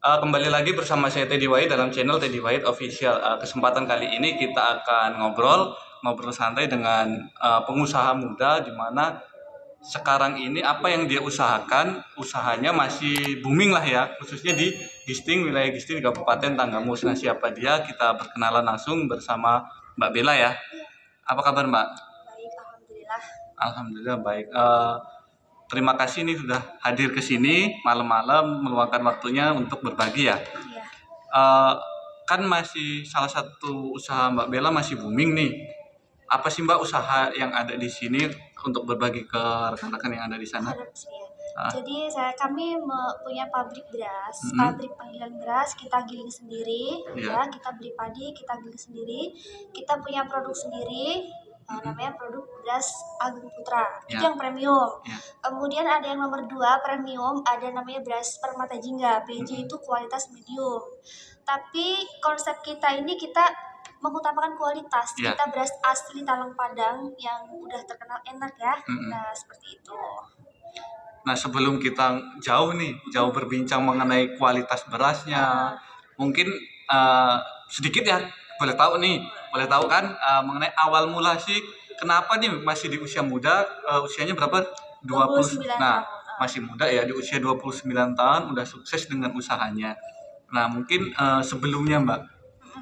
Kembali lagi bersama saya Teddy Wahid dalam channel Teddy Wahid Official. Kesempatan kali ini kita akan ngobrol santai dengan pengusaha muda, di mana sekarang ini apa yang dia usahakan, usahanya masih booming lah ya, khususnya di Gisting, wilayah Gisting, Kabupaten Tanggamus. Nah, siapa dia? Kita berkenalan langsung bersama Mbak Bella ya. Apa kabar Mbak? Baik, alhamdulillah. Alhamdulillah baik. Terima kasih nih sudah hadir ke sini malam-malam meluangkan waktunya untuk berbagi ya. Iya. Kan masih salah satu usaha Mbak Bella masih booming nih. Apa sih Mbak usaha yang ada di sini untuk berbagi ke rekan-rekan yang ada di sana? Harap sih ya. Jadi kami punya pabrik beras, Mm-mm. pabrik penggilingan beras, kita giling sendiri, Iya. ya, kita beli padi, kita giling sendiri, kita punya produk sendiri. Namanya produk beras Agung Putra, itu Ya. yang premium. Ya. Kemudian ada yang nomor 2 premium, ada namanya beras Permata Jingga, PJ itu kualitas medium. Tapi konsep kita ini kita mengutamakan kualitas. Ya. Kita beras asli Talang Padang yang udah terkenal enak ya. Nah, seperti itu. Nah, sebelum kita jauh berbincang mengenai kualitas berasnya, mungkin sedikit ya, boleh tahu kan mengenai awal mula sih, kenapa nih masih di usia muda, usianya berapa? 29 Nah, tahun. masih muda ya, di usia 29 tahun udah sukses dengan usahanya. Nah, mungkin sebelumnya Mbak,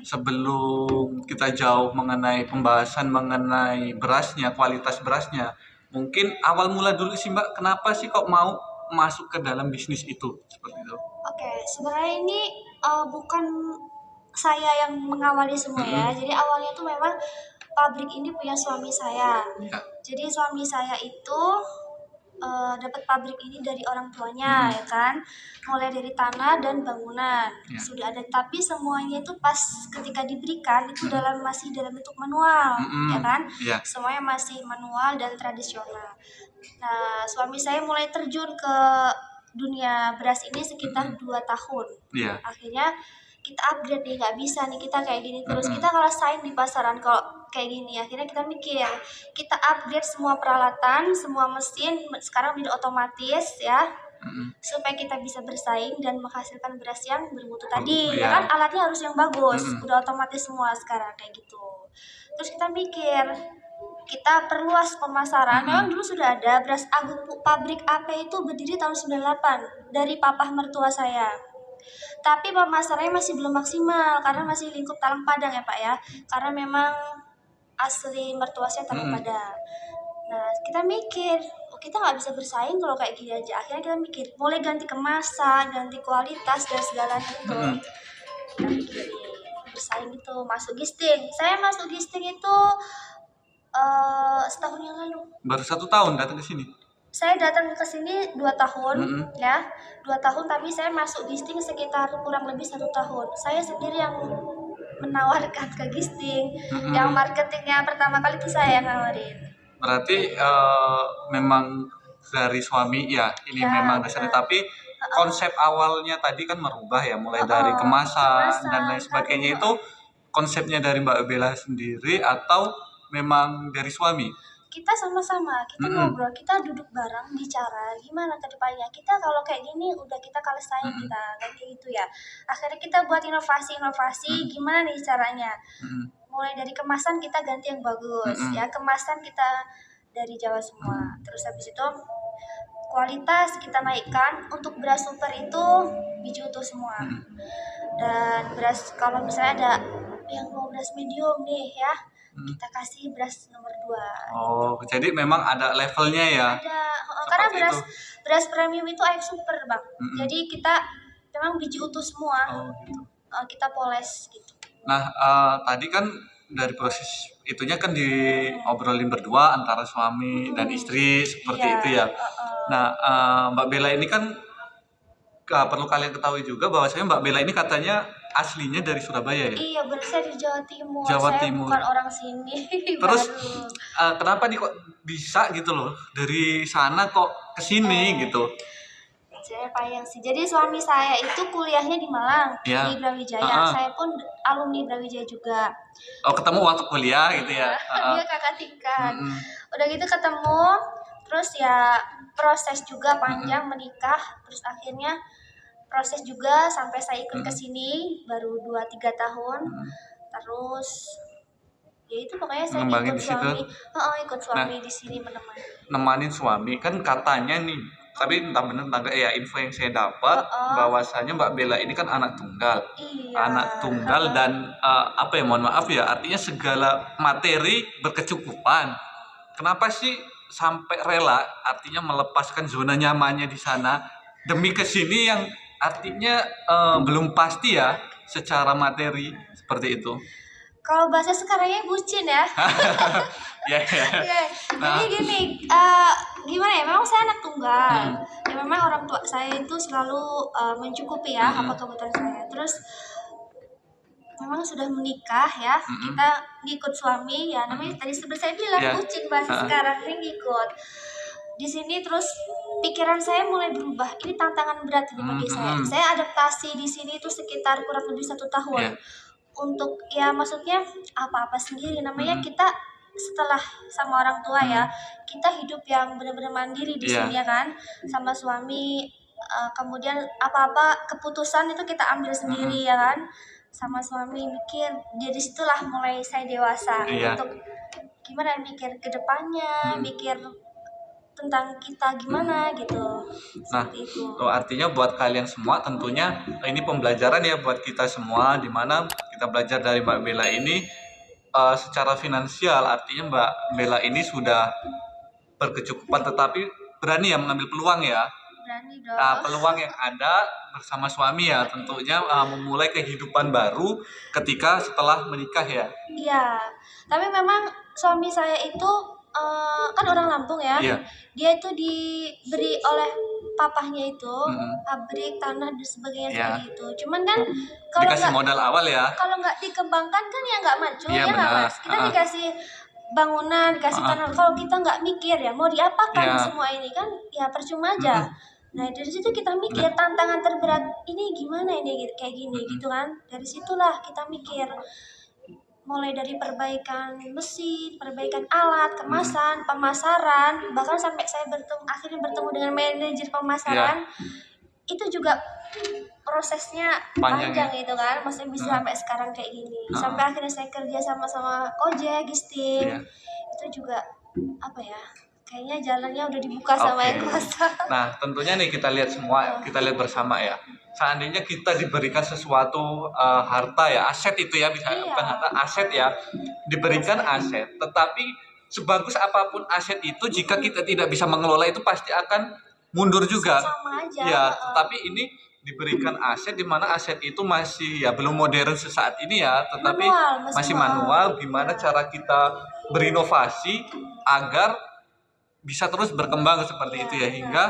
sebelum kita jauh mengenai pembahasan mengenai berasnya, kualitas berasnya, mungkin awal mula dulu sih Mbak, kenapa sih kok mau masuk ke dalam bisnis itu seperti itu? Oke, sebenarnya ini bukan saya yang mengawali semua ya. Jadi awalnya tuh memang pabrik ini punya suami saya. Ya. Jadi suami saya itu dapat pabrik ini dari orang tuanya, ya kan, mulai dari tanah dan bangunan sudah ada, tapi semuanya itu pas ketika diberikan itu masih dalam bentuk manual, ya kan, semuanya masih manual dan tradisional. Nah, suami saya mulai terjun ke dunia beras ini sekitar 2 tahun. Akhirnya kita upgrade nih, nggak bisa nih kita kayak gini terus, kita kalau saing di pasaran kalau kayak gini. Akhirnya kita mikir, kita upgrade semua peralatan, semua mesin sekarang menjadi otomatis ya, supaya kita bisa bersaing dan menghasilkan beras yang bermutu tadi, ya kan, alatnya harus yang bagus, udah otomatis semua sekarang kayak gitu. Terus kita mikir, kita perluas pemasaran. Memang dulu sudah ada beras Agung, pabrik AP itu berdiri tahun 98 dari papah mertua saya. Tapi pemasarannya masih belum maksimal karena masih lingkup Talang Padang ya Pak ya. Karena memang asli mertua saya Talang Padang. Nah, kita mikir, kita nggak bisa bersaing kalau kayak gini aja. Akhirnya kita mikir, mulai ganti kemasan, ganti kualitas dan segalanya itu. Kita mikir bersaing itu, masuk Gisting. Saya masuk Gisting itu setahun yang lalu. Baru 1 tahun datang ke sini? Saya datang ke sini 2 tahun, ya, 2 tahun, tapi saya masuk Gisting sekitar kurang lebih 1 tahun. Saya sendiri yang menawarkan ke Gisting, yang marketingnya pertama kali itu saya yang nawarin. Berarti memang dari suami ya, ini ya, memang dasarnya, tapi konsep awalnya tadi kan merubah ya, mulai dari kemasan dan lain sebagainya, itu konsepnya dari Mbak Bella sendiri atau memang dari suami? Kita sama-sama, kita ngobrol, kita duduk bareng, bicara gimana ke depannya. Kita kalau kayak gini udah kita kalah saing, kita kayak gitu ya. Akhirnya kita buat inovasi, gimana nih caranya. Mulai dari kemasan kita ganti yang bagus, ya, kemasan kita dari Jawa semua. Terus habis itu kualitas kita naikkan. Untuk beras super itu biji utuh semua. Dan beras, kalau misalnya ada yang mau beras medium nih ya, kita kasih beras nomor 2. Oh, gitu. Jadi memang ada levelnya ya? Ada, karena beras premium itu air super Bang. Jadi kita memang biji utuh semua. Gitu. Kita poles gitu. Nah, tadi kan dari proses itunya kan diobrolin berdua antara suami dan istri seperti itu ya. Nah, Mbak Bella ini kan perlu kalian ketahui juga bahwasanya Mbak Bella ini katanya aslinya dari Surabaya ya? Iya, saya dari Jawa Timur. Saya Timur. Bukan orang sini. Terus kenapa nih kok bisa gitu loh, dari sana kok ke sini gitu? Saya payang sih. Jadi suami saya itu kuliahnya di Malang, di Brawijaya. Saya pun alumni Brawijaya juga. Oh, ketemu waktu kuliah gitu ya? Dia kakak tingkat. Udah gitu ketemu, terus ya proses juga panjang menikah, terus akhirnya proses juga sampai saya ikut ke Hmm. sini baru 2-3 tahun. Hmm. Terus ya itu pokoknya saya Ngembangin ikut di situ. suami, ikut Nah, suami di sini menemani. nemanin suami kan katanya nih, tapi entah benar entah enggak ya, info yang saya dapat bahwasanya Mbak Bella ini kan anak tunggal. Iya. Anak tunggal dan apa ya, mohon maaf ya, artinya segala materi berkecukupan. Kenapa sih sampai rela artinya melepaskan zona nyamannya di sana demi kesini yang artinya belum pasti ya secara materi seperti itu. Kalau bahasa sekarangnya bucin ya. Ya, ya. Iya, Nah, jadi gini, gimana ya? Memang saya anak tunggal. Ya memang orang tua saya itu selalu mencukupi ya apa kebutuhan saya. Terus memang sudah menikah ya, kita ngikut suami ya. Namanya tadi seperti saya bilang Ya. bucin bahasa sekarang ini ngikut. Di sini terus pikiran saya mulai berubah. Ini tantangan berat ini bagi saya. Saya adaptasi di sini itu sekitar kurang lebih 1 tahun. Untuk ya maksudnya apa-apa sendiri, namanya kita setelah sama orang tua ya, kita hidup yang benar-benar mandiri di sini ya kan, sama suami, kemudian apa-apa keputusan itu kita ambil sendiri ya kan, sama suami mikir. Dari situlah mulai saya dewasa untuk gimana mikir ke depannya, mikir tentang kita gimana gitu. Nah, Seperti itu. artinya buat kalian semua tentunya ini pembelajaran ya buat kita semua, di mana kita belajar dari Mbak Bella ini secara finansial, artinya Mbak Bella ini sudah berkecukupan tetapi berani ya mengambil peluang ya. Berani dong. Peluang yang ada bersama suami ya, tentunya memulai kehidupan baru ketika setelah menikah ya. Iya, tapi memang suami saya itu kan orang Lampung ya. Iya. Dia itu diberi oleh papahnya itu pabrik tanah dan sebagainya seperti itu. Cuman kan kalau Dikasih modal awal ya. kalau nggak dikembangkan kan ya nggak maju Iya, ya nggak benar. Mas. Kita dikasih bangunan, dikasih tanah. Kalau kita nggak mikir ya mau diapakan semua ini kan ya percuma aja. Nah dari situ kita mikir tantangan terberat ini gimana ini kayak gini gitu kan. Dari situlah kita mikir mulai dari perbaikan mesin, perbaikan alat, kemasan, pemasaran, bahkan sampai saya akhirnya bertemu dengan manajer pemasaran. Itu juga prosesnya panjang itu kan, masih bisa sampai sekarang kayak gini. Sampai akhirnya saya kerja sama Gojek, Gisting. Itu juga apa ya? Kayaknya jalannya udah dibuka sama yang kuasa. Nah, tentunya nih kita lihat semua, kita lihat bersama ya. Seandainya kita diberikan sesuatu harta ya, aset itu ya, bisa bukan harta, aset ya, diberikan aset, tetapi sebagus apapun aset itu, jika kita tidak bisa mengelola itu pasti akan mundur juga. Sama aja. Ya, tetapi ini diberikan aset di mana aset itu masih ya belum modern sesaat ini ya, tetapi masih manual. Gimana cara kita berinovasi agar bisa terus berkembang seperti itu ya, hingga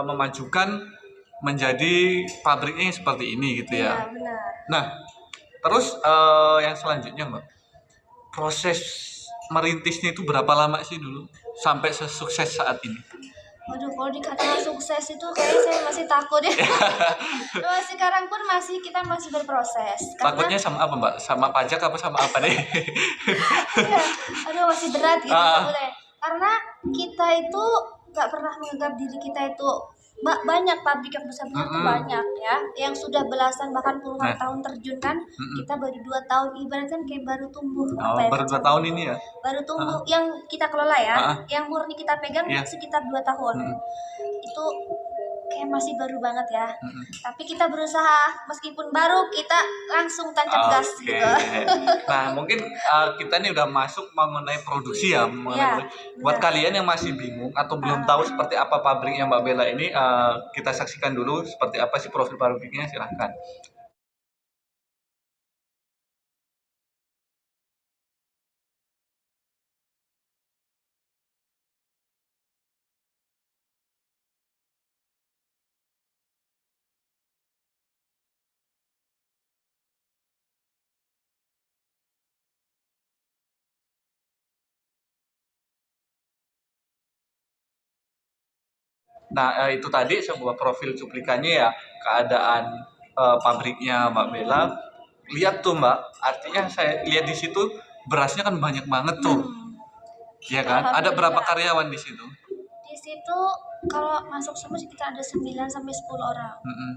memajukan menjadi pabriknya seperti ini gitu ya. Iya, benar. Nah, terus yang selanjutnya Mbak, proses merintisnya itu berapa lama sih dulu sampai sesukses saat ini? Waduh, kalau dikata sukses itu kayaknya saya masih takut ya. Sekarang pun kita masih berproses. Takutnya sama apa Mbak? Sama pajak apa sama apa deh? Iya, aduh masih berat gitu sebetulnya. Karena kita itu nggak pernah menganggap diri kita itu banyak pabrik yang besar-besar itu banyak ya, yang sudah belasan bahkan puluhan tahun terjun kan. Kita baru 2 tahun, ibaratkan kayak baru tumbuh. Baru 2 tahun ini ya? Baru tumbuh, yang kita kelola ya, yang murni kita pegang sekitar 2 tahun. Itu kayak masih baru banget ya. Tapi kita berusaha, meskipun baru kita langsung tancap gas gitu. Nah, mungkin kita nih udah masuk mengenai produksi ya. Buat kalian yang masih bingung atau belum tahu seperti apa pabriknya Mbak Bella ini, kita saksikan dulu seperti apa sih profil pabriknya, silahkan. Nah, itu tadi sebuah profil cuplikannya ya, keadaan pabriknya Mbak Bella. Lihat tuh Mbak, artinya saya lihat di situ berasnya kan banyak banget tuh. Iya kan? Ada berapa karyawan di situ? Di situ Kalau masuk semua sekitar ada 9 sampai 10 orang. Mm-mm.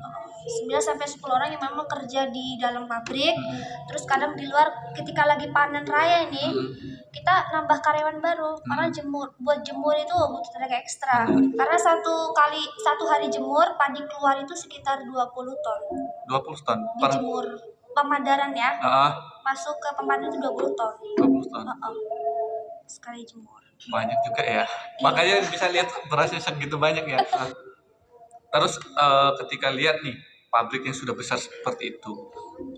9 sampai 10 orang yang memang kerja di dalam pabrik. Mm-mm. Terus kadang di luar ketika lagi panen raya ini, Mm-mm. kita nambah karyawan baru karena buat jemur itu butuh tenaga ekstra. Karena satu hari jemur padi keluar itu sekitar 20 ton. 20 ton Dijemur pemadaran ya. Masuk ke pemadaran itu 20 ton. 20 ton. Sekali jemur. Banyak juga ya. Makanya bisa lihat berasnya segitu banyak ya. Terus ketika lihat nih pabrik yang sudah besar seperti itu,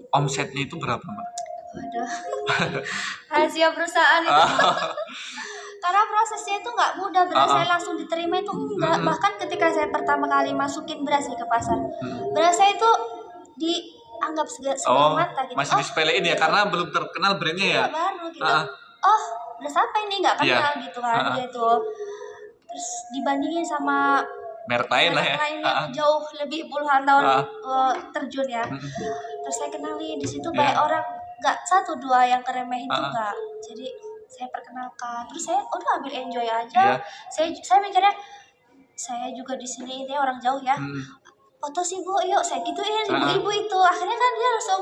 omsetnya itu berapa, Mbak? Waduh. Rahasia perusahaan itu. Karena prosesnya itu nggak mudah, beras saya langsung diterima itu enggak. Bahkan ketika saya pertama kali masukin beras nih ke pasar, beras saya itu dianggap sebelah mata gitu. Masih disepelein ya karena belum terkenal brandnya ya. Baru gitu. Oh, beras apa ini nggak kenal gitu kan gitu. Terus dibandingin sama merek lain lah ya. Yang jauh lebih puluhan tahun terjun ya. Terus saya kenalin di situ banyak orang, nggak satu dua yang keremehin juga. Jadi saya perkenalkan, terus saya udah ambil enjoy aja. Saya mikirnya saya juga di sini ini orang jauh ya. Foto sih Bu, yuk saya gituin ibu-ibu itu. Akhirnya kan dia langsung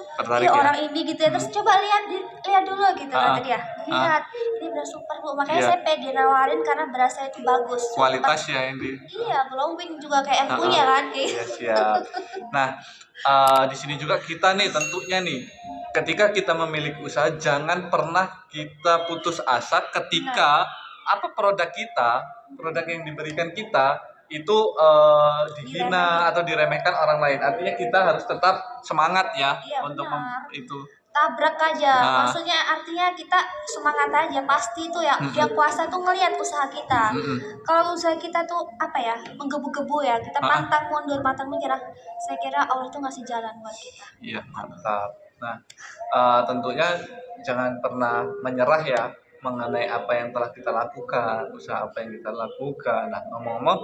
orang ini gitu ya. Terus coba lihat dulu gitu kata dia. Lihat, ini beras super Bu. Makanya saya pede nawarin karena beras saya itu bagus. Kualitas ya ini. Iya, glowing juga kayak yang punya kan. Iya, siap. Nah, di sini juga kita nih tentunya nih ketika kita memiliki usaha jangan pernah kita putus asa ketika produk yang diberikan kita itu dihina atau diremehkan orang lain. Artinya kita harus tetap semangat ya untuk itu. Tabrak aja, maksudnya artinya kita semangat aja, pasti itu ya yang kuasa tuh ngelihat usaha kita. Kalau usaha kita tuh menggebu-gebu ya, kita pantang mundur, saya kira Allah tuh ngasih jalan buat kita. Iya, mantap. Nah, tentunya jangan pernah menyerah ya mengenai apa yang telah kita lakukan, usaha apa yang kita lakukan. Nah, ngomong-ngomong,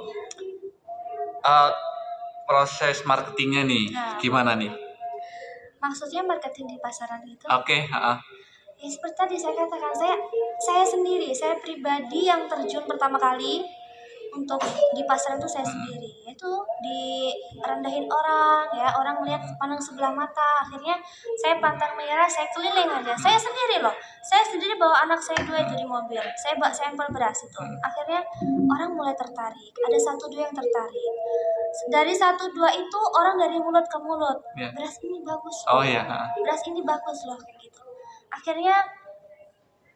proses marketingnya nih, gimana nih? Maksudnya marketing di pasaran itu? Oke. Ya seperti tadi saya katakan, saya sendiri, saya pribadi yang terjun pertama kali untuk di pasaran itu saya sendiri. Itu direndahin orang melihat pandang sebelah mata. Akhirnya saya pantang menyerah, saya keliling aja. Saya sendiri loh. Saya sendiri bawa anak saya 2 itu di mobil. Saya bawa sampel beras itu. Akhirnya orang mulai tertarik. Ada 1-2 yang tertarik. Dari 1-2 itu orang dari mulut ke mulut. Beras ini bagus. Beras ini bagus loh kayak gitu. Akhirnya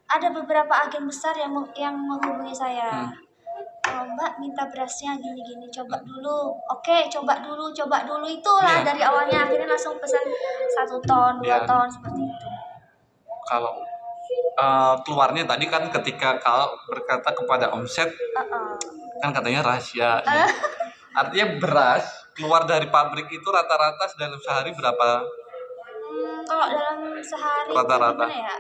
ada beberapa agen besar yang menghubungi saya. Mbak minta berasnya gini-gini, coba dulu. Oke, coba dulu itulah dari awalnya. Akhirnya langsung pesan 1 ton, 2 ton seperti itu. Kalau keluarnya tadi kan ketika kalau berkata kepada omset kan katanya rahasia. Artinya beras keluar dari pabrik itu rata-rata dalam sehari berapa? Kalau dalam sehari rata-rata gimana ya?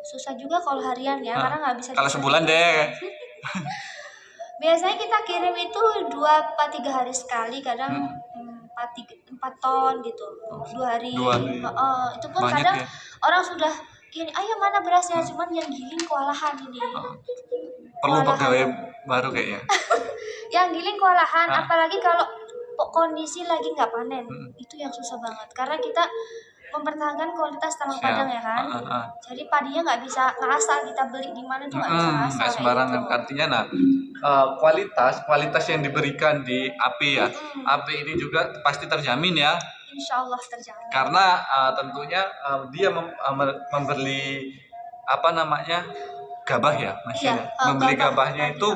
Susah juga kalau harian ya, karena nggak bisa. Kalau sebulan deh. Biasanya kita kirim itu 2-3 hari sekali, kadang 4 ton gitu. 2 hari. Itu pun banyak kadang orang sudah gini, ayo mana berasnya, cuman yang giling kewalahan ini. Perlu pegawai baru kayaknya. Yang giling kewalahan, apalagi kalau kondisi lagi nggak panen, itu yang susah banget. Karena kita mempertahankan kualitas Talang Padang ya kan. Jadi padinya nggak bisa asal kita beli di mana tuh nggak bisa asal. Nggak sembarangan. Gitu. Artinya kualitas yang diberikan di AP ya. AP ini juga pasti terjamin ya. Insya Allah terjamin. Karena tentunya dia membeli gabah ya, membeli gabahnya itu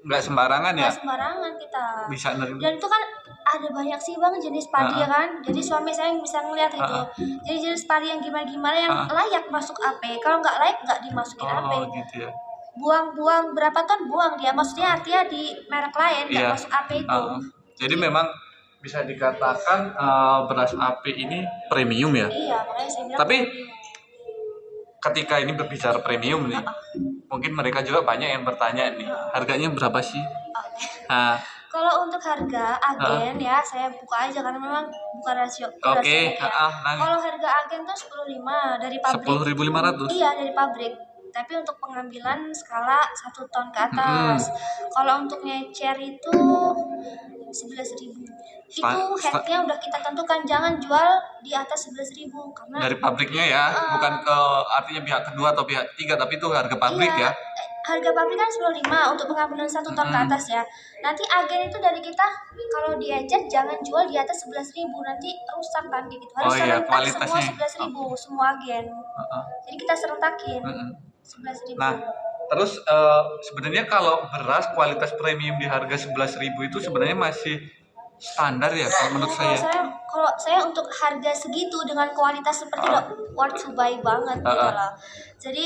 nggak sembarangan ya. Nggak sembarangan kita. Bisa nerima. Dan itu kan ada banyak sih bang jenis padi ya kan. Jadi suami saya yang bisa ngeliat itu. Jadi jenis padi yang gimana yang layak masuk AP. Kalau nggak layak nggak dimasukin AP. Gitu ya. Buang berapa ton buang dia. Maksudnya artinya di merek lain nggak masuk AP itu. Jadi memang bisa dikatakan beras AP ini premium ya. Iya, makanya saya bilang. Tapi ketika ini berbicara premium nih, mungkin mereka juga banyak yang bertanya nih, harganya berapa sih? Kalau untuk harga agen ya saya buka aja karena memang bukan rasio. Oke. Kalau harga agen tuh 10.500 dari pabrik. 10.500. Iya dari pabrik. tapi untuk pengambilan skala 1 ton ke atas. Kalau untuk ngecer itu 11.000. Itu headnya udah kita tentukan, jangan jual di atas 11.000 karena Dari pabriknya ya, bukan ke artinya pihak kedua atau pihak ketiga, tapi itu harga pabrik iya, ya. harga pabrik kan 95 untuk pengambilan 1 ton ke atas ya. Nanti agen itu dari kita kalau diecer jangan jual di atas 11.000, nanti rusak kan kayak gitu. Harus serentak semua 11.000 semua agen. Jadi kita serentakin 11.000. Nah, terus sebenarnya kalau beras kualitas premium di harga 11.000 itu sebenarnya masih standar ya kalau menurut saya. Kalau saya untuk harga segitu dengan kualitas seperti udah worth to buy banget gitu loh. Jadi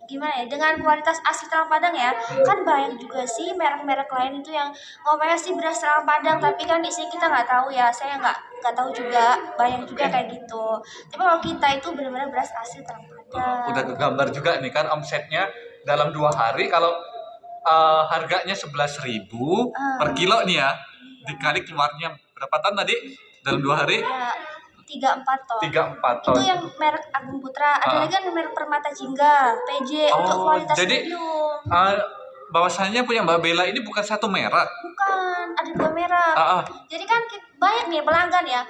gimana ya, dengan kualitas asli Terang Padang ya, kan banyak juga sih merek-merek lain itu yang ngomongnya sih beras Terang Padang, tapi kan di sini kita nggak tahu ya, saya nggak tahu juga, banyak juga kayak gitu. Tapi kalau kita itu benar-benar beras asli Terang Padang. Udah kegambar juga nih kan omsetnya dalam 2 hari kalau harganya 11.000 per kilo nih ya, dikali keluarnya berapa ton tadi dalam 2 hari? Ya, 3-4 ton. 3-4 ton. Itu yang merek Agung Putra. Ada lagi yang merek Permata Jingga, PJ untuk kualitas jadi, medium. bahwasannya punya Mbak Bella ini bukan satu merek. Bukan, ada 2 merek. Jadi kan banyak nih pelanggan ya.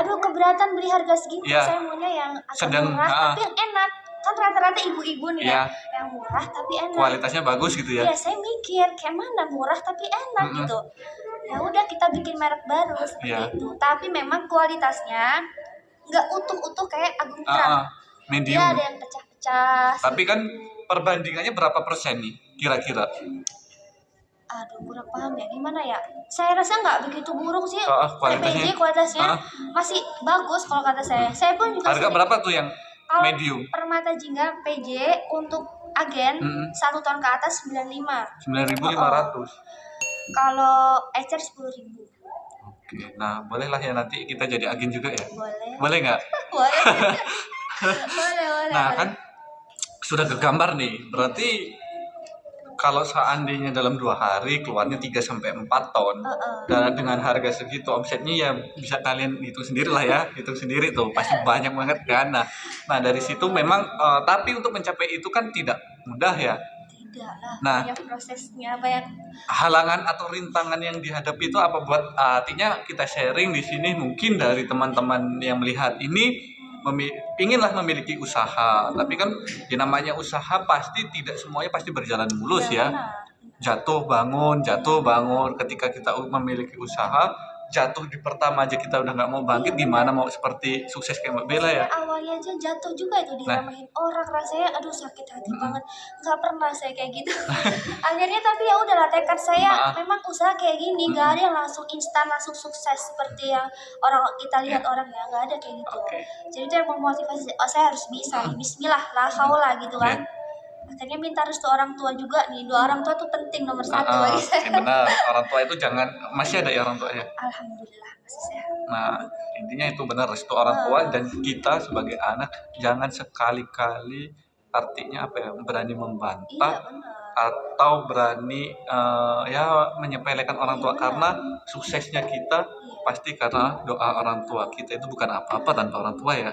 Aduh, keberatan beli harga segitu. Saya maunya yang agak murah tapi yang enak. Kan rata-rata ibu-ibu nih ya, yang murah tapi enak. Kualitasnya bagus gitu ya. Iya, saya mikir kayak mana murah tapi enak gitu. Ya udah kita bikin merek baru seperti itu. Tapi memang kualitasnya nggak utuh-utuh kayak Agung Putra. Medium. Dia ada yang pecah-pecah. Tapi kan perbandingannya berapa persen nih kira-kira? Aduh, kurang paham ya gimana ya. Saya rasa nggak begitu buruk sih. Kualitasnya. Kualitasnya masih bagus kalau kata saya. Saya pun juga. Harga berapa tuh yang medium? Permata Jingga PJ untuk agen 1 ton ke atas 95. 9.500. Kalau ecer 10.000. Oke, nah bolehlah ya nanti kita jadi agen juga ya. Boleh nggak? boleh. boleh. Nah kan sudah kegambar nih, berarti kalau seandainya dalam 2 hari keluarnya 3-4 ton, dan dengan harga segitu omsetnya ya bisa kalian hitung sendiri lah ya, hitung sendiri tuh pasti banyak banget kan. Nah dari situ memang tapi untuk mencapai itu kan tidak mudah ya. Nah, banyak prosesnya, banyak halangan atau rintangan yang dihadapi itu apa buat artinya kita sharing di sini mungkin dari teman-teman yang melihat ini inginlah memiliki usaha, tapi kan ya namanya usaha pasti tidak semuanya pasti berjalan mulus ya. Jatuh bangun. Ketika kita memiliki usaha, jatuh di pertama aja kita udah nggak mau bangkit, gimana mau seperti sukses kayak Mbak Bella ya. Awalnya aja jatuh juga itu diramahin orang, rasanya aduh sakit hati banget. Nggak pernah saya kayak gitu. Akhirnya tapi ya udahlah, tekad saya memang usaha kayak gini, nggak ada yang langsung instan langsung sukses seperti yang orang kita lihat orang ya, nggak ada kayak gitu. Jadi itu yang memotivasi, saya harus bisa, bismillah lah haula gitu kan. Akhirnya minta restu orang tua juga nih. Doa orang tua tuh penting nomor 1 bagi saya. Benar, orang tua itu jangan, masih ada ya orang tua ya. Alhamdulillah masih sehat. Nah intinya itu benar, restu orang tua, dan kita sebagai anak jangan sekali-kali artinya apa ya, berani membantah atau berani menyepelekan orang tua, karena suksesnya kita pasti karena doa orang tua. Kita itu bukan apa-apa tanpa orang tua ya.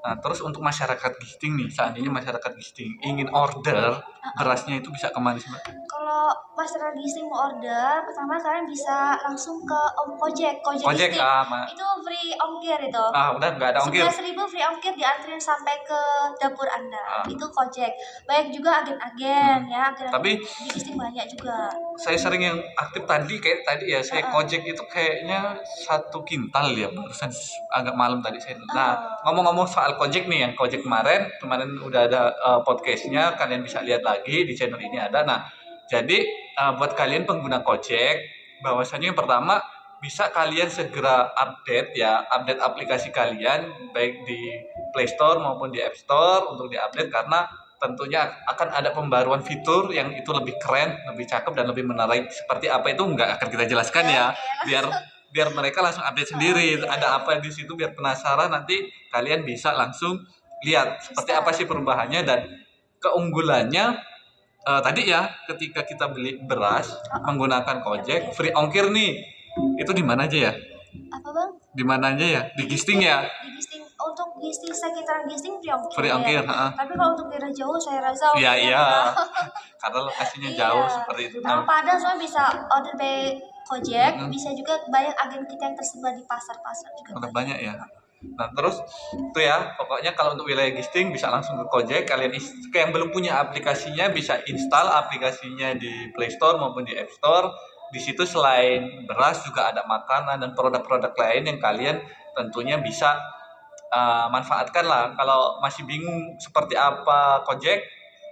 Nah terus untuk masyarakat Gisting nih, seandainya masyarakat Gisting ingin order berasnya itu bisa kemana sih Mbak? Kalau masyarakat Gisting mau order, pertama kalian bisa langsung ke Om Kojek Gisting. Itu free ongkir itu. Udah nggak ada ongkir. 11.000 free ongkir, dianterin sampai ke dapur Anda. Itu Kojek. Banyak juga agen-agen ya, tapi di Gisting banyak juga. Saya sering yang aktif tadi ya, saya Kojek itu kayaknya 1 kintal ya, barusan agak malam tadi saya. Nah ngomong-ngomong soal Kojek nih, yang Kojek kemarin udah ada podcastnya, kalian bisa lihat lagi di channel ini ada. Nah jadi buat kalian pengguna Kojek, bahwasanya yang pertama bisa kalian segera update aplikasi kalian baik di Play Store maupun di App Store untuk diupdate, karena tentunya akan ada pembaruan fitur yang itu lebih keren, lebih cakep, dan lebih menarik. Seperti apa itu nggak akan kita jelaskan ya, biar mereka langsung update sendiri ada apa di situ, biar penasaran, nanti kalian bisa langsung lihat seperti apa sih perubahannya dan keunggulannya. Tadi ya ketika kita beli beras menggunakan Kojek free ongkir nih, itu di mana aja ya? Apa Bang? Di mana aja ya? Di Gisting ya? Di Gisting untuk Gisting sekitaran Gisting free ongkir. tapi kalau untuk daerah jauh saya rasa Iya, ongkirnya iya. mahal. Karena lokasinya Iya. jauh seperti itu. Kalau Padang soalnya bisa order by Gojek, bisa juga banyak agen kita yang tersebar di pasar-pasar juga. Banyak ya. Nah terus itu ya, pokoknya kalau untuk wilayah Gisting bisa langsung ke Gojek. Kalian yang belum punya aplikasinya bisa install aplikasinya di Play Store maupun di App Store. Di situ selain beras juga ada makanan dan produk-produk lain yang kalian tentunya bisa manfaatkan lah. Kalau masih bingung seperti apa Gojek,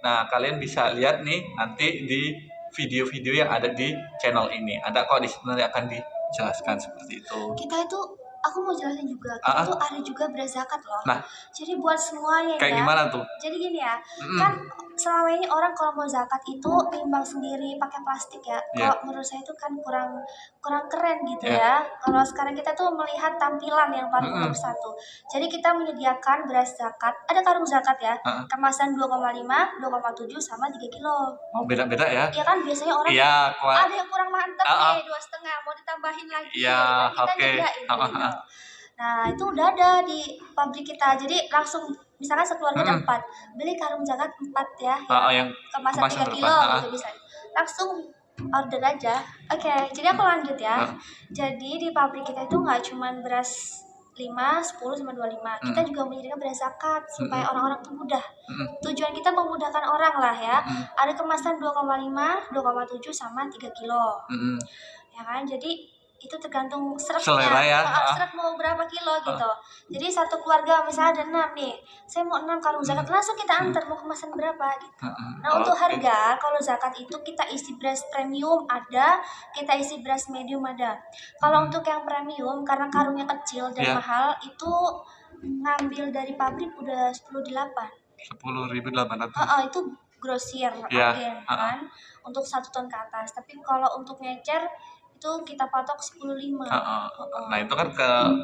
nah kalian bisa lihat nih nanti di video-video yang ada di channel ini. Ada kok di situ nanti akan dijelaskan seperti itu. Kita itu, aku mau jelasin juga, kita tuh ada juga beras zakat loh. Nah, jadi buat semuanya kayak ya. gimana tuh? Jadi gini ya, kan selama ini orang kalau mau zakat itu nimbang sendiri pakai plastik ya. Kalau menurut saya itu kan kurang keren gitu ya. Kalau sekarang kita tuh melihat tampilan yang paling nomor satu. Jadi kita menyediakan beras zakat, ada karung zakat ya, kemasan 2,5, 2,7 sama 3 kilo. Oh, beda-beda ya? Iya kan biasanya orang ada yang kurang mantap nih, 2,5 mau ditambahin lagi. Iya, kita nyediain gitu. Nah itu udah ada di pabrik kita, jadi langsung misalkan sekeluarga ada 4, beli karung zakat 4 ya, yang kemasan 3 kilo gitu bisa, langsung order aja. Oke, jadi aku lanjut ya. Jadi di pabrik kita itu nggak cuma beras 5, 10, sama 25, kita juga menyediakan beras zakat supaya orang-orang tuh mudah. Tujuan kita memudahkan orang lah ya. Ada kemasan 2,5, 2,7 sama 3 kilo. Ya kan, jadi itu tergantung selera ya. Serat mau berapa kilo gitu. Jadi satu keluarga misalnya ada 6 nih, saya mau 6 karung zakat, langsung kita antar mau kemasan berapa gitu. Nah untuk harga, kalau zakat itu kita isi beras premium ada, kita isi beras medium ada. Kalau untuk yang premium karena karungnya kecil dan mahal, itu ngambil dari pabrik udah 10.800. 10.800. Itu grosir agen kan, untuk 1 ton ke atas. Tapi kalau untuk ngecer itu kita patok 10.500. Nah itu kan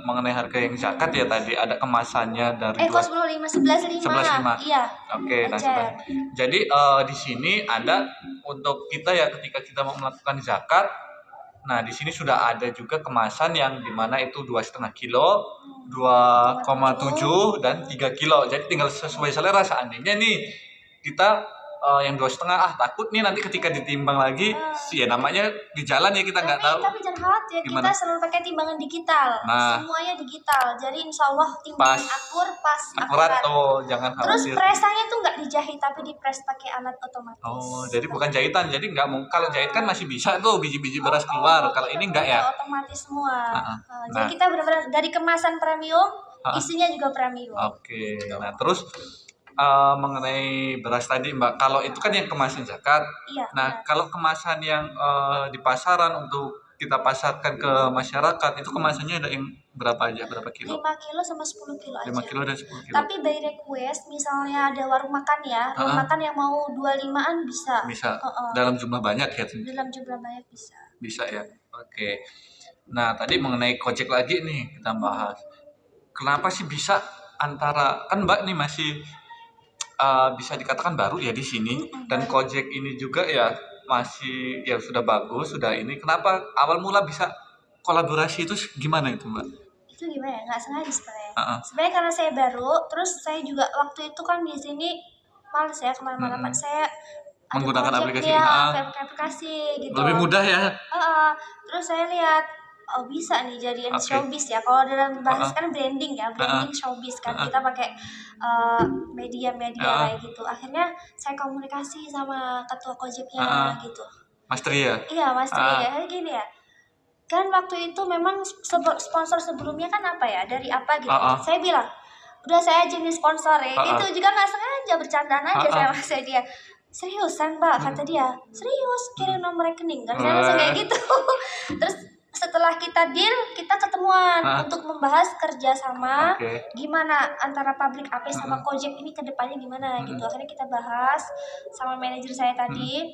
mengenai harga yang zakat ya, tadi ada kemasannya dari kok 10.500, 11.500. Iya. Oke, nah jadi di sini ada untuk kita ya ketika kita mau melakukan zakat. Nah di sini sudah ada juga kemasan yang dimana itu 2,5 kilo, 2,7 dan 3 kilo. Jadi tinggal sesuai selera. Seandainya nih kita yang 2,5 takut nih nanti ketika ditimbang lagi ya namanya di jalan ya kita nggak tahu. Tapi jangan khawatir, kita selalu pakai timbangan digital. Semuanya digital, jadi insya Allah timbangan akurat tuh, jangan khawatir. Terus presanya tuh nggak dijahit tapi dipres pakai alat otomatis. Oh, jadi bukan jahitan, jadi nggak mau. Kalau jahit kan masih bisa tuh biji-biji beras keluar. Kalau ini nggak ya? Otomatis semua. Jadi kita benar-benar dari kemasan premium, isinya juga premium. Oke. Nah terus mengenai beras tadi Mbak, kalau itu kan yang kemasan zakat. Nah kalau kemasan yang di pasaran untuk kita pasarkan ke masyarakat, itu kemasannya ada yang berapa aja, berapa kilo? 5 kilo sama 10 kilo aja. 5 kilo dan 10 kilo. Tapi by request, misalnya ada warung makan ya, warung makan yang mau 25-an bisa. Bisa. Dalam jumlah banyak ya? Dalam jumlah banyak bisa. Bisa ya. Oke. Nah tadi mengenai Gojek lagi nih kita bahas. Kenapa sih bisa antara, kan Mbak nih masih bisa dikatakan baru ya di sini, dan Gojek ini juga ya masih ya sudah bagus, sudah ini. Kenapa awal mula bisa kolaborasi itu gimana itu Mbak? Itu gimana ya, nggak sengaja sebenarnya. Sebenarnya karena saya baru, terus saya juga waktu itu kan di sini males ya kemana-mana. Saya menggunakan aplikasi gitu. Lebih mudah ya. Terus saya lihat bisa nih jadiin showbiz ya. Kalau dalam bahasa kan branding ya, branding showbiz kan. Kita pakai media-media kayak gitu. Akhirnya saya komunikasi sama ketua Gojeknya gitu. Mas Tri ya? Iya, Mas Tri ya. Gini ya. Kan waktu itu memang sponsor sebelumnya kan apa ya? Dari apa gitu. Saya bilang, udah saya jadi sponsor ya. Itu juga nggak sengaja, bercandaan aja saya sama dia. Seriusan Mbak, kata dia. Serius, kirim nomor rekening kan. Saya langsung kayak gitu. Terus setelah kita deal, kita ketemuan untuk membahas kerjasama gimana antara pabrik AP sama Gojek ini ke depannya gimana gitu. Akhirnya kita bahas sama manajer saya tadi.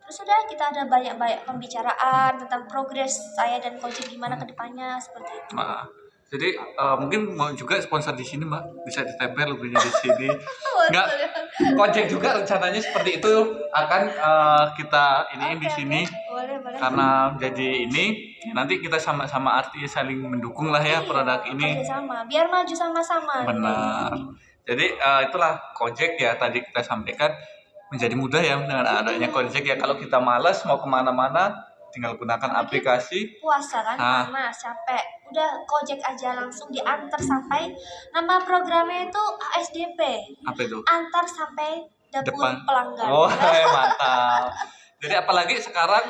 Terus sudah kita ada banyak pembicaraan tentang progres saya dan Gojek gimana ke depannya seperti itu. Jadi mungkin mau juga sponsor di sini Mbak, bisa ditempel logonya di sini. Enggak, Gojek juga rencananya seperti itu akan kita iniin di sini. Boleh. boleh. Karena jadi ini nanti kita sama-sama artinya saling mendukung lah ya produk ini. Sama, biar maju sama-sama. Benar. Jadi itulah Gojek ya tadi kita sampaikan menjadi mudah ya dengan adanya Gojek ya. Kalau kita malas mau kemana-mana tinggal gunakan aplikasi. Puasa kan, panas, capek. Udah Gojek aja langsung diantar sampai, nama programnya itu ASDP. Apa itu? Antar sampai dapur Depan pelanggan. Oh, mantap. Jadi apalagi sekarang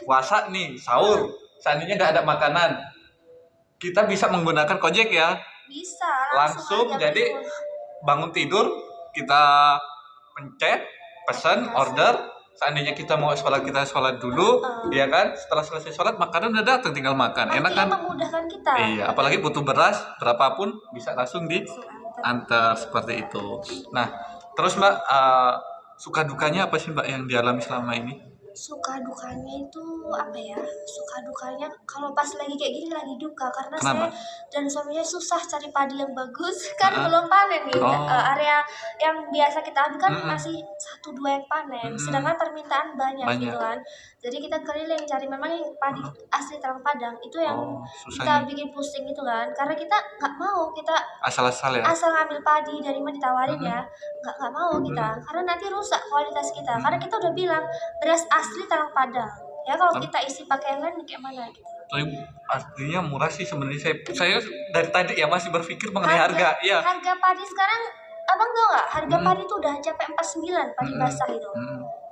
puasa nih, sahur. Seandainya nggak ada makanan, kita bisa menggunakan Gojek ya. Bisa. Langsung aja jadi betul. bangun tidur kita pencet, pesan, order. Seandainya kita mau sholat, kita sholat dulu, ya kan? Setelah selesai sholat, makanan udah datang, tinggal makan. Enak kan? Memudahkan kita. Iya, apalagi butuh beras, berapapun bisa langsung diantar seperti itu. Nah, terus Mbak, suka dukanya apa sih Mbak yang dialami selama ini? Suka dukanya itu apa ya? Suka dukanya kalau pas lagi kayak gini lagi duka karena Kenapa? saya dan suaminya susah cari padi yang bagus kan belum panen nih. Area yang biasa kita ambil kan masih 1-2 yang panen, sedangkan permintaan banyak gitu kan. Jadi kita keliling cari memang yang padi asli Terang Padang itu yang kita bikin pusing gitu kan, karena kita nggak mau kita asal-asal ya. Asal ngambil padi dari mana ditawarin ya, nggak mau kita, karena nanti rusak kualitas kita. Karena kita udah bilang beras asli Terang Padang. Ya kalau kita isi pakai yang lain kayak mana gitu. Tapi artinya murah sih sebenarnya. Saya dari tadi ya masih berpikir mengenai harga. Ya. Harga padi sekarang, abang tau nggak? Harga padi tuh udah sampai 49 padi basah itu.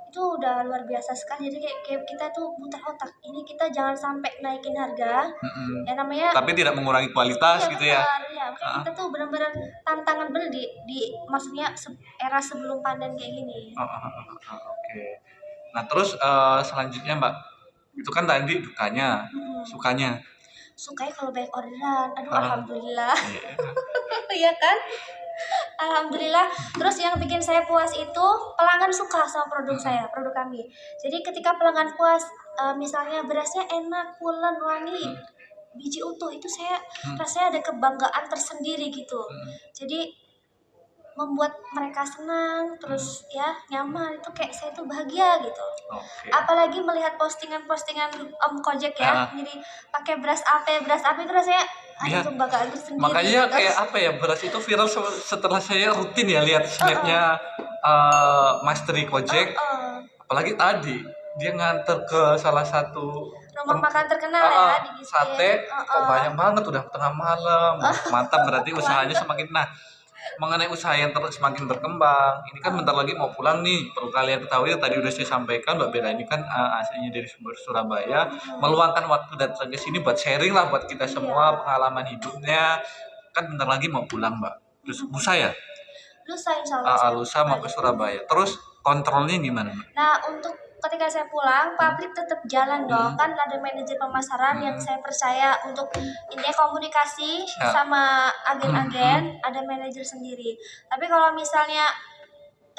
Itu udah luar biasa sekali. Jadi kayak kita tuh muter otak. Ini kita jangan sampai naikin harga. Ya namanya. Tapi tidak mengurangi kualitas gitu ya. Iya, makanya kita tuh benar-benar tantangan bener di maksudnya era sebelum panen kayak gini. Oke. Nah terus selanjutnya Mbak, itu kan tadi dukanya, sukanya kalau banyak orderan, aduh alhamdulillah. Iya kan? Alhamdulillah. Terus yang bikin saya puas itu pelanggan suka sama produk saya, produk kami. Jadi ketika pelanggan puas, misalnya berasnya enak, pulen, wangi, biji utuh, itu saya rasanya ada kebanggaan tersendiri gitu. Jadi membuat mereka senang, terus ya nyaman, itu kayak saya tuh bahagia gitu. Apalagi melihat postingan-postingan Om Gojek ya, jadi pakai beras apa itu rasanya ada kebanggaan tersendiri. Makanya gitu. Kayak apa ya, beras itu viral setelah saya rutin ya lihat snapnya Mas Tri Gojek. Apalagi tadi dia nganter ke salah satu rumah makan terkenal ya di sate, banyak banget udah tengah malam. Mantap, berarti usahanya semakin mengenai usaha yang semakin berkembang. Ini kan bentar lagi mau pulang nih. Perlu kalian ketahui tadi udah saya sampaikan Mbak Bella ini kan aslinya dari Surabaya, meluangkan waktu datang ke sini buat sharing lah buat kita semua pengalaman hidupnya. Kan bentar lagi mau pulang Mbak. Terus lusa ya? Lusa insyaallah. Lusa mau ke Surabaya. Terus kontrolnya gimana Mbak? Nah, untuk ketika saya pulang, pabrik tetap jalan dong. Kan ada manajer pemasaran yang saya percaya untuk intinya komunikasi sama agen-agen, ada manajer sendiri. Tapi kalau misalnya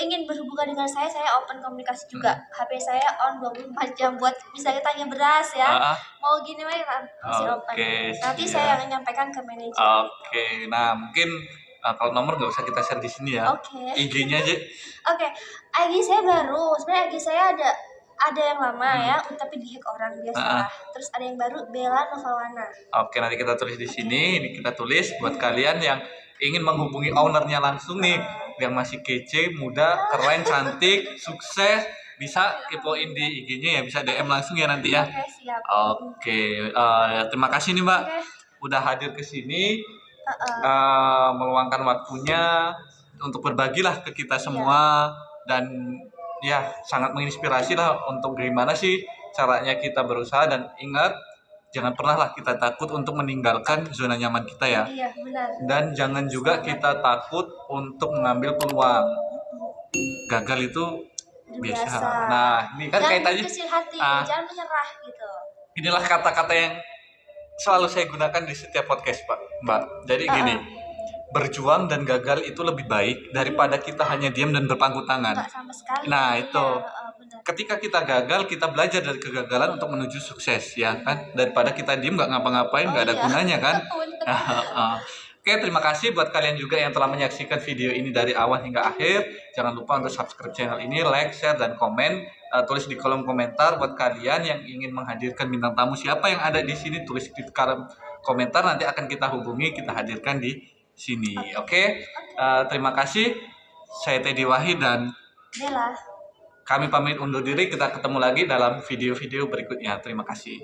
ingin berhubungan dengan saya open komunikasi juga. HP saya on 24 jam buat misalnya tanya beras ya. Mau gini masih open. Nanti saya yang menyampaikan ke manajer. Oke. Nah, mungkin kalau nomor nggak usah kita share di sini ya. IG-nya aja. IG saya baru. Sebenarnya IG saya ada yang lama ya, tapi di-hack orang biasa. Terus ada yang baru, Bella Novawana. Oke, nanti kita tulis di sini. Ini kita tulis buat kalian yang ingin menghubungi ownernya langsung nih, yang masih kece, muda, keren, cantik, sukses, bisa kepoin di IG-nya ya, bisa DM langsung ya nanti ya. Oke, siap. Oke, terima kasih nih Mbak, udah hadir ke sini, meluangkan waktunya untuk berbagilah ke kita semua dan ya sangat menginspirasi lah untuk gimana sih caranya kita berusaha. Dan ingat, jangan pernah lah kita takut untuk meninggalkan zona nyaman kita ya. Iya, benar. Dan jangan juga kita takut untuk mengambil peluang. Gagal itu biasa. Nah, ini kan kaitannya kecil hati, jangan menyerah gitu. Inilah kata-kata yang selalu saya gunakan di setiap podcast Mbak. Jadi gini, berjuang dan gagal itu lebih baik daripada kita hanya diam dan berpangku tangan. Sama sekali. Nah itu, ketika kita gagal, kita belajar dari kegagalan untuk menuju sukses ya kan. Daripada kita diam nggak ngapa-ngapain, nggak ada gunanya kan. Oke, terima kasih buat kalian juga yang telah menyaksikan video ini dari awal hingga akhir. Jangan lupa untuk subscribe channel ini, like, share, dan komen. Tulis di kolom komentar buat kalian yang ingin menghadirkan bintang tamu siapa yang ada di sini. Tulis di kolom komentar, nanti akan kita hubungi, kita hadirkan di sini. Oke, terima kasih. Saya Teddy Wahid dan Bella. kami pamit undur diri. Kita ketemu lagi dalam video-video berikutnya. Terima kasih.